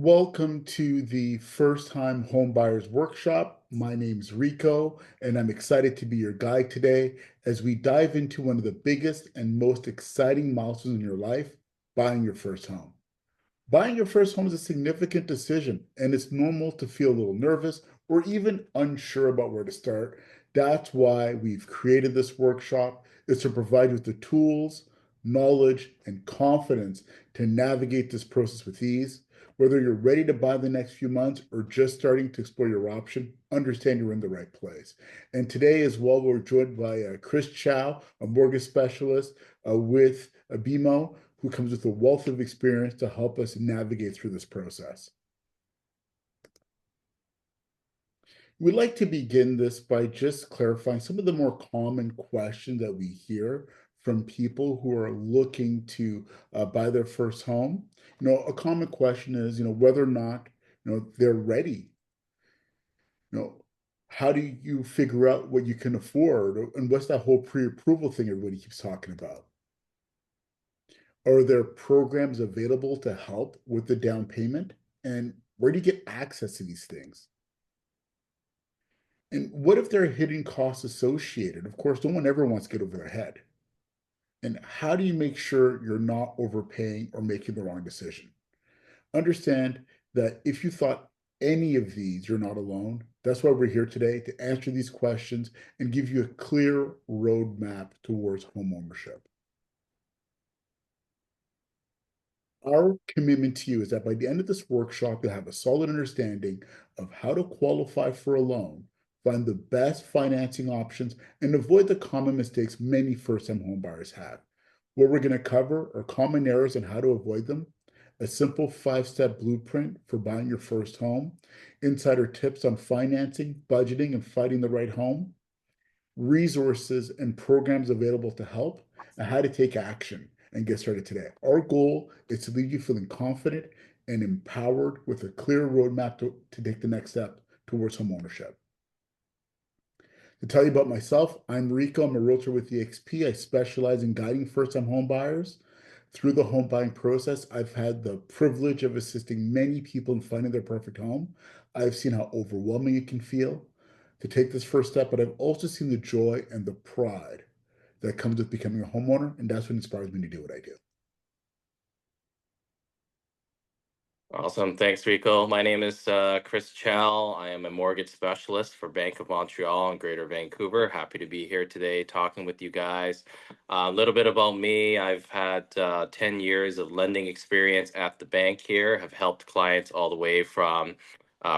Welcome to the First Time Home Buyers Workshop. My name's Rico, and I'm excited to be your guide today as we dive into one of the biggest and most exciting milestones in your life, buying your first home. Buying your first home is a significant decision, and it's normal to feel a little nervous or even unsure about where to start. That's why we've created this workshop, is to provide you with the tools, knowledge, and confidence to navigate this process with ease. Whether you're ready to buy the next few months or just starting to explore your option, understand you're in the right place. And today as well, we're joined by Chris Chow, a mortgage specialist with BMO, who comes with a wealth of experience to help us navigate through this process. We'd like to begin this by just clarifying some of the more common questions that we hear from people who are looking to buy their first home. A common question is, whether or not, they're ready. You know, how do you figure out what you can afford? And what's that whole pre-approval thing everybody keeps talking about? Are there programs available to help with the down payment? And where do you get access to these things? And what if there are hidden costs associated? Of course, no one ever wants to get over their head. And how do you make sure you're not overpaying or making the wrong decision? Understand that if you thought any of these, you're not alone. That's why we're here today to answer these questions and give you a clear roadmap towards homeownership. Our commitment to you is that by the end of this workshop, you'll have a solid understanding of how to qualify for a loan, find the best financing options, and avoid the common mistakes many first-time homebuyers have. What we're going to cover are common errors and how to avoid them, a simple 5-step blueprint for buying your first home, insider tips on financing, budgeting, and finding the right home, resources and programs available to help, and how to take action and get started today. Our goal is to leave you feeling confident and empowered with a clear roadmap to take the next step towards homeownership. To tell you about myself, I'm Rico. I'm a realtor with eXp. I specialize in guiding first-time home buyers through the home buying process. I've had the privilege of assisting many people in finding their perfect home. I've seen how overwhelming it can feel to take this first step, but I've also seen the joy and the pride that comes with becoming a homeowner, and that's what inspires me to do what I do. Awesome. Thanks, Rico. My name is Chris Chow. I am a mortgage specialist for Bank of Montreal and Greater Vancouver. Happy to be here today talking with you guys. A little bit about me. I've had 10 years of lending experience at the bank here. Have helped clients all the way from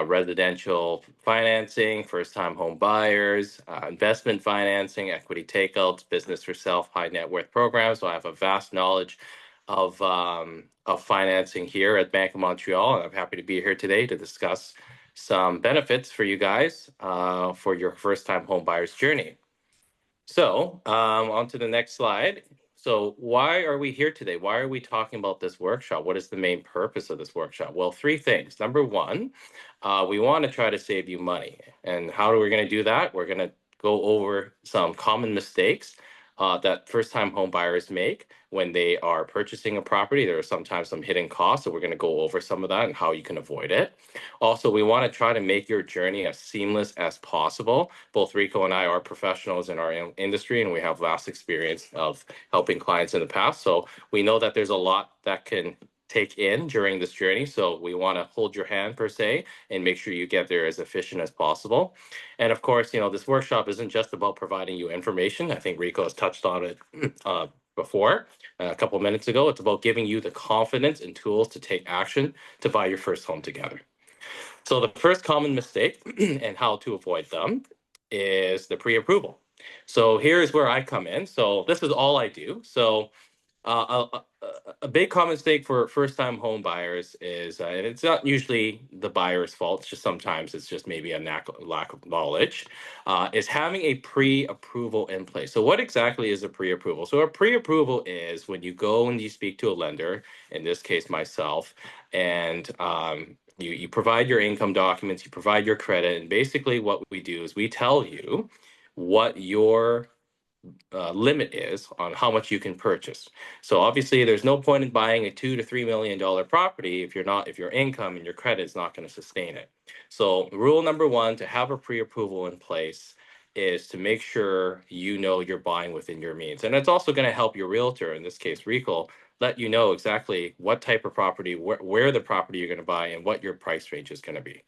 residential financing, first-time home buyers, investment financing, equity takeouts, business for self, high net worth programs. So I have a vast knowledge of financing here at Bank of Montreal, and I'm happy to be here today to discuss some benefits for you guys for your first-time home buyer's journey. So, on to the next slide. So, why are we here today? Why are we talking about this workshop? What is the main purpose of this workshop? Well, three things. Number one, we want to try to save you money. And how are we going to do that? We're going to go over some common mistakes that first-time home buyers make when they are purchasing a property. There are sometimes some hidden costs, so we're going to go over some of that and how you can avoid it. Also, we want to try to make your journey as seamless as possible. Both Rico and I are professionals in our industry, and we have vast experience of helping clients in the past. So we know that there's a lot that can take in during this journey. So we want to hold your hand per se and make sure you get there as efficient as possible. And of course, this workshop isn't just about providing you information. I think Rico has touched on it before a couple of minutes ago. It's about giving you the confidence and tools to take action to buy your first home together. So the first common mistake and how to avoid them is the pre-approval. So here's where I come in. So this is all I do. So a big common mistake for first-time home buyers is, and it's not usually the buyer's fault. It's just sometimes it's just maybe a lack of knowledge, is having a pre-approval in place. So what exactly is a pre-approval? So a pre-approval is when you go and you speak to a lender, in this case myself, and you provide your income documents, you provide your credit, and basically what we do is we tell you what your limit is on how much you can purchase. So obviously, there's no point in buying a $2 to $3 million property if your income and your credit is not going to sustain it. So rule number one to have a pre-approval in place is to make sure you know you're buying within your means, and it's also going to help your realtor, in this case Rico, let you know exactly what type of property, where the property you're going to buy, and what your price range is going to be.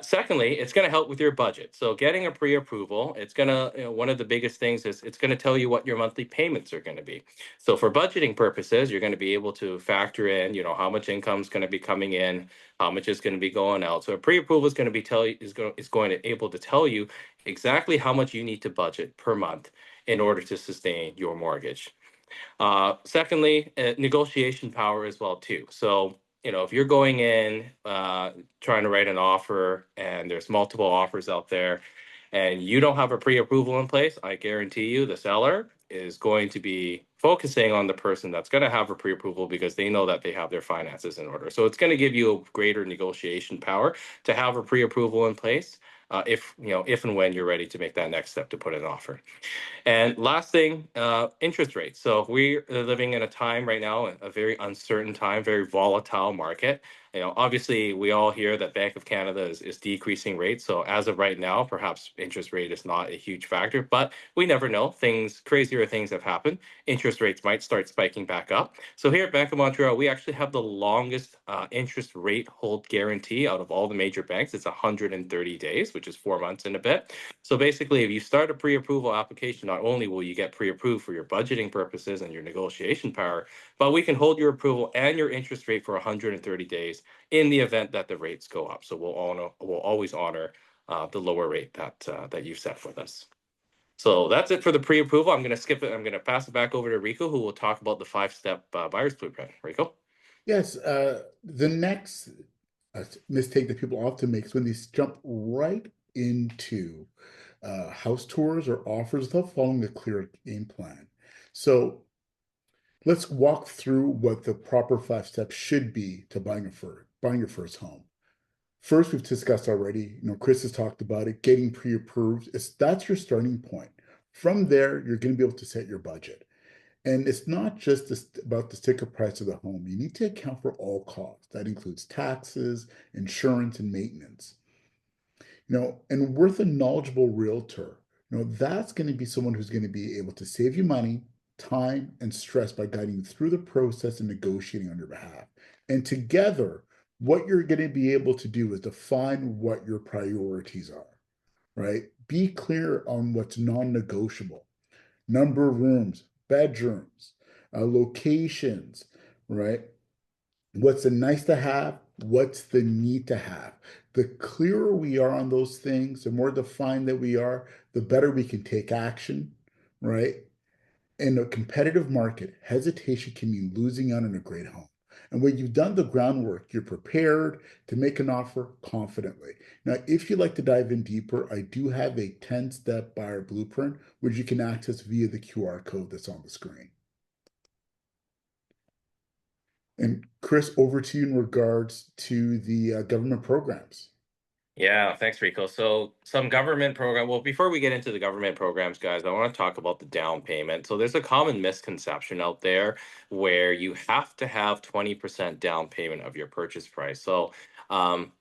Secondly, it's going to help with your budget. So getting a pre-approval, it's going to, one of the biggest things is it's going to tell you what your monthly payments are going to be. So for budgeting purposes, you're going to be able to factor in, how much income is going to be coming in, how much is going to be going out. So a pre-approval is going to be tell you is going to able to tell you exactly how much you need to budget per month in order to sustain your mortgage. Secondly, negotiation power as well too. So if you're going in trying to write an offer and there's multiple offers out there, and you don't have a pre-approval in place, I guarantee you the seller is going to be focusing on the person that's going to have a pre-approval because they know that they have their finances in order. So it's going to give you a greater negotiation power to have a pre-approval in place if and when you're ready to make that next step to put an offer. And last thing, interest rates. So we're living in a time right now, a very uncertain time, very volatile market. Obviously, we all hear that Bank of Canada is decreasing rates. So as of right now, perhaps interest rate is not a huge factor, but we never know. Crazier things have happened. Interest rates might start spiking back up. So here at Bank of Montreal, we actually have the longest interest rate hold guarantee out of all the major banks. It's 130 days, which is 4 months and a bit. So basically, if you start a pre-approval application, not only will you get pre-approved for your budgeting purposes and your negotiation power, but we can hold your approval and your interest rate for 130 days in the event that the rates go up. So we'll always honor the lower rate that you've set with us. So that's it for the pre-approval. I'm going to skip it. I'm going to pass it back over to Rico, who will talk about the five-step buyer's blueprint. Rico? Yes, the next mistake that people often make is when they jump right into house tours or offers without following a clear game plan. So let's walk through what the proper 5 steps should be to buying your first home. First, we've discussed already, Chris has talked about it, getting pre-approved. That's your starting point. From there, you're going to be able to set your budget. And it's not just about the sticker price of the home. You need to account for all costs. That includes taxes, insurance, and maintenance. And worth a knowledgeable realtor, that's going to be someone who's going to be able to save you money, time, and stress by guiding you through the process and negotiating on your behalf. And together, what you're going to be able to do is define what your priorities are, right? Be clear on what's non-negotiable. Number of rooms, bedrooms, locations, right? What's the nice to have? What's the need to have? The clearer we are on those things, the more defined that we are, the better we can take action, right? In a competitive market, hesitation can mean losing out on a great home. And when you've done the groundwork, you're prepared to make an offer confidently. Now, if you'd like to dive in deeper, I do have a 10-step buyer blueprint, which you can access via the QR code that's on the screen. And Chris, over to you in regards to the government programs. Yeah, thanks, Rico. So some government program. Well, before we get into the government programs, guys, I want to talk about the down payment. So there's a common misconception out there where you have to have 20% down payment of your purchase price. So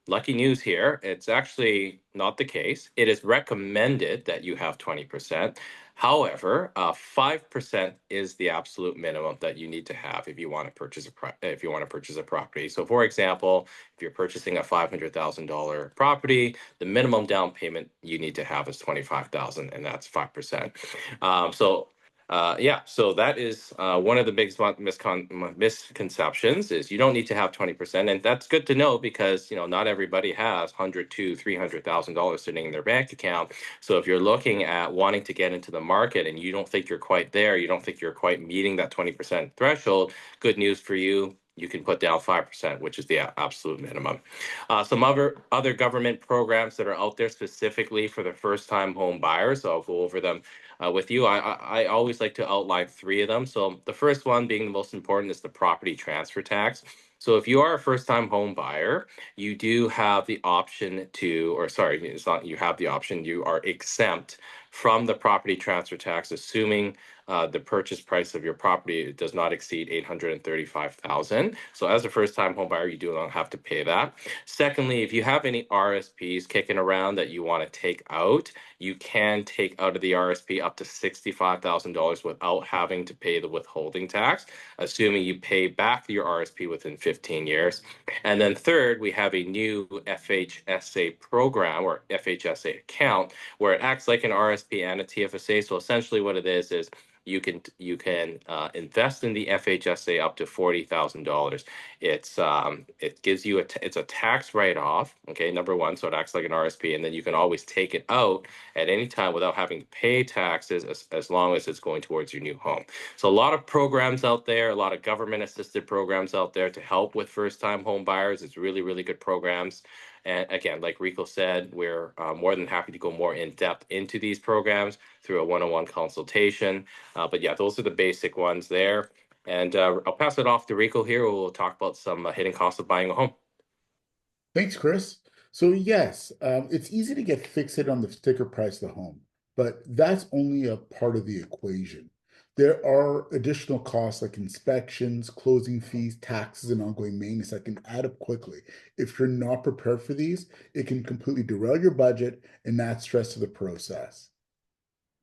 lucky news here, it's actually not the case. It is recommended that you have 20%. However, 5% is the absolute minimum that you need to have if you want to purchase a property. So, for example, if you're purchasing a $500,000 property, the minimum down payment you need to have is 25,000, and that's 5%. So that is one of the biggest misconceptions is you don't need to have 20%, and that's good to know because not everybody has 100 to $300,000 sitting in their bank account. So if you're looking at wanting to get into the market and you don't think you're quite there, you don't think you're quite meeting that 20% threshold, good news for you. You can put down 5%, which is the absolute minimum. Some other government programs that are out there specifically for the first-time home buyers. So I'll go over them with you. I always like to outline three of them. So the first one being the most important is the property transfer tax. So if you are a first-time home buyer, you do have the option to, or sorry, it's not you have the option, you are exempt from the property transfer tax, assuming the purchase price of your property does not exceed 835,000. So as a first-time home buyer, you do not have to pay that. Secondly, if you have any RSPs kicking around that you want to take out, you can take out of the RSP up to $65,000 without having to pay the withholding tax, assuming you pay back your RSP within 15 years. And then third, we have a new FHSA program or FHSA account where it acts like an RSP and a TFSA. So essentially what it is you can invest in the FHSA up to $40,000. It gives you it's a tax write off. Okay, number one, so it acts like an RSP, and then you can always take it out at any time without having to pay taxes as long as it's going towards your new home. So a lot of programs out there, a lot of government assisted programs out there to help with first time home buyers. It's really really good programs. And again, like Rico said, we're more than happy to go more in depth into these programs through a one-on-one consultation. But yeah, those are the basic ones there. And I'll pass it off to Rico here, who will talk about some hidden costs of buying a home. Thanks, Chris. So yes, it's easy to get fixated on the sticker price of the home, but that's only a part of the equation. There are additional costs like inspections, closing fees, taxes, and ongoing maintenance that can add up quickly. If you're not prepared for these, it can completely derail your budget and add stress to the process.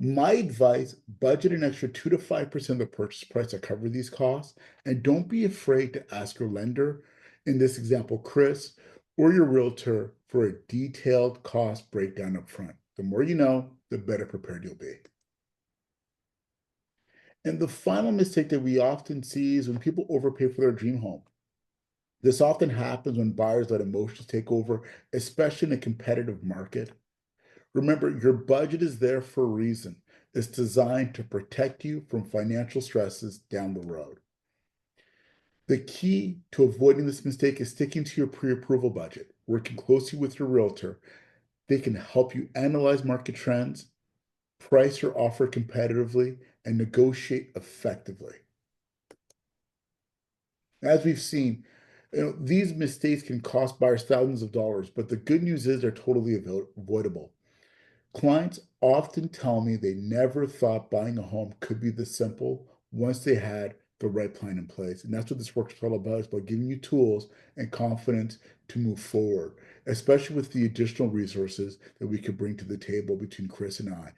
My advice, budget an extra 2 to 5% of the purchase price to cover these costs, and don't be afraid to ask your lender, in this example, Chris, or your realtor for a detailed cost breakdown up front. The more you know, the better prepared you'll be. And the final mistake that we often see is when people overpay for their dream home. This often happens when buyers let emotions take over, especially in a competitive market. Remember, your budget is there for a reason. It's designed to protect you from financial stresses down the road. The key to avoiding this mistake is sticking to your pre-approval budget, working closely with your realtor. They can help you analyze market trends, price your offer competitively, and negotiate effectively. As we've seen, these mistakes can cost buyers thousands of dollars, but the good news is they're totally avoidable. Clients often tell me they never thought buying a home could be this simple once they had the right plan in place. And that's what this work is all about. It's about giving you tools and confidence to move forward, especially with the additional resources that we could bring to the table between Chris and I.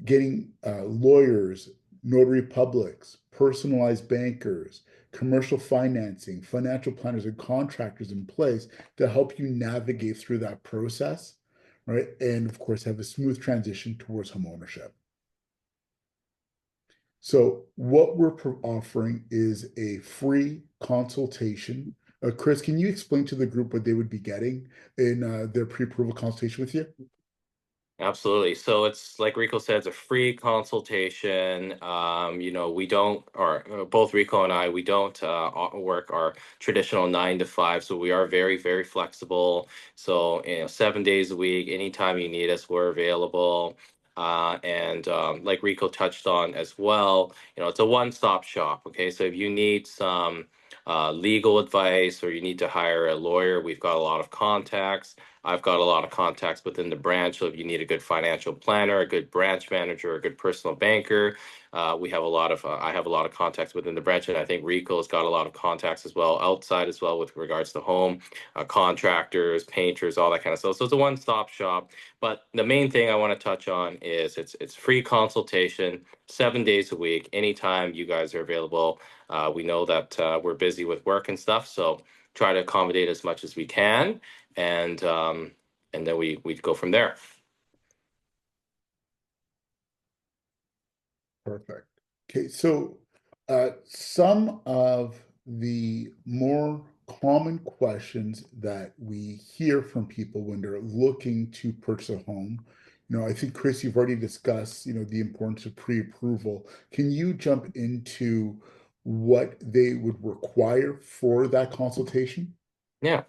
Getting lawyers, notary publics, personalized bankers, commercial financing, financial planners, and contractors in place to help you navigate through that process, right? And of course, have a smooth transition towards homeownership. So what we're offering is a free consultation. Chris, can you explain to the group what they would be getting in their pre-approval consultation with you? Absolutely. So it's like Rico said, it's a free consultation. We don't, or both Rico and I, we don't work our traditional 9 to 5. So we are very, very flexible. So, 7 days a week, anytime you need us, we're available. And like Rico touched on as well, it's a one-stop shop. Okay. So if you need some legal advice or you need to hire a lawyer, we've got a lot of contacts. I've got a lot of contacts within the branch. So if you need a good financial planner, a good branch manager, a good personal banker, we have a lot of. I have a lot of contacts within the branch, and I think Rico's got a lot of contacts as well outside as well with regards to home contractors, painters, all that kind of stuff. So it's a one-stop shop. But the main thing I want to touch on is it's free consultation, 7 days a week, anytime you guys are available. We know that we're busy with work and stuff, so try to accommodate as much as we can, and then we go from there. Perfect. Okay, so some of the more common questions that we hear from people when they're looking to purchase a home, I think Chris, you've already discussed, the importance of pre-approval. Can you jump into what they would require for that consultation? Yeah.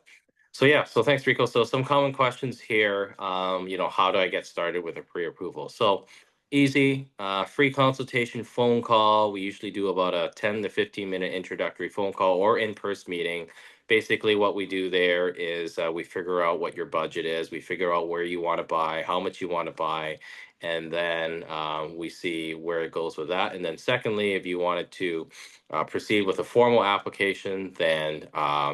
So thanks, Rico. So some common questions here. How do I get started with a pre-approval? So Easy, free consultation phone call. We usually do about a 10 to 15-minute introductory phone call or in-person meeting. Basically, what we do there is we figure out what your budget is, we figure out where you want to buy, how much you want to buy, and then we see where it goes with that. And then, secondly, if you wanted to proceed with a formal application, then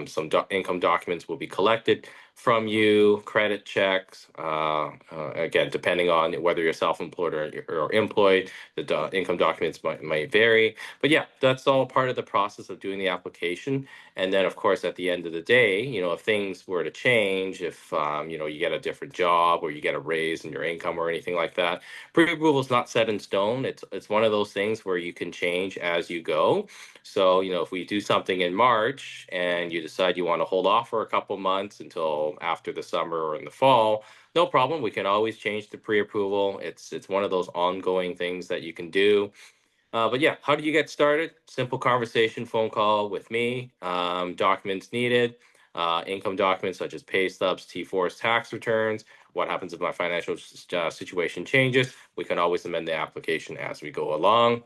some income documents will be collected from you, credit checks, again, depending on whether you're self-employed or employed, the income documents might vary. But yeah, that's all part of the process of doing the application. And then, of course, at the end of the day, if things were to change, if, you get a different job or you get a raise in your income or anything like that, pre-approval is not set in stone. It's one of those things where you can change as you go. So, if we do something in March and you decide you want to hold off for a couple months until after the summer or in the fall, no problem. We can always change the pre-approval. It's one of those ongoing things that you can do. But yeah, how do you get started? Simple conversation, phone call with me. Documents needed, income documents such as pay stubs, T4s, tax returns. What happens if my financial situation changes? We can always amend the application as we go along.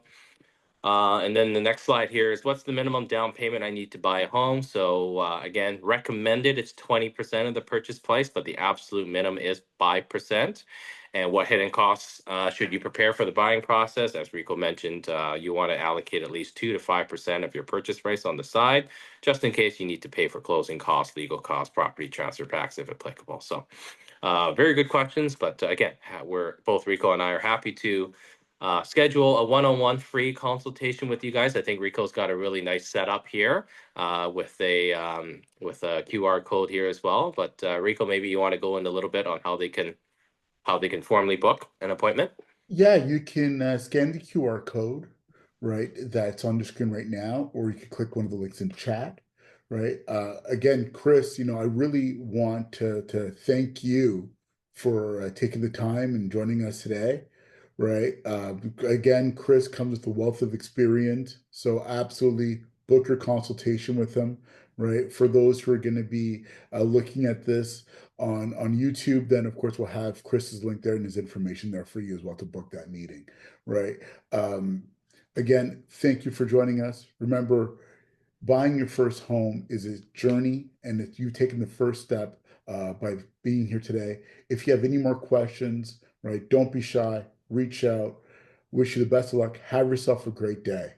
And then the next slide here is what's the minimum down payment I need to buy a home? So again, recommended it's 20% of the purchase price, but the absolute minimum is 5%. And what hidden costs should you prepare for the buying process? As Rico mentioned, you want to allocate at least 2 to 5% of your purchase price on the side, just in case you need to pay for closing costs, legal costs, property transfer tax if applicable. So very good questions, but again, we're both Rico and I are happy to schedule a one-on-one free consultation with you guys. I think Rico's got a really nice setup here with a QR code here as well. But Rico, maybe you want to go in a little bit on how they can formally book an appointment. Yeah, you can scan the QR code, right? That's on the screen right now, or you can click one of the links in chat, right? Again, Chris, I really want to thank you for taking the time and joining us today, right? Again, Chris comes with a wealth of experience, so absolutely book your consultation with him, right? For those who are going to be looking at this on YouTube, then of course we'll have Chris's link there and his information there for you as well to book that meeting, right? Um, Again, thank you for joining us. Remember, buying your first home is a journey, and if you've taken the first step by being here today, if you have any more questions, right, don't be shy, reach out. Wish you the best of luck. Have yourself a great day.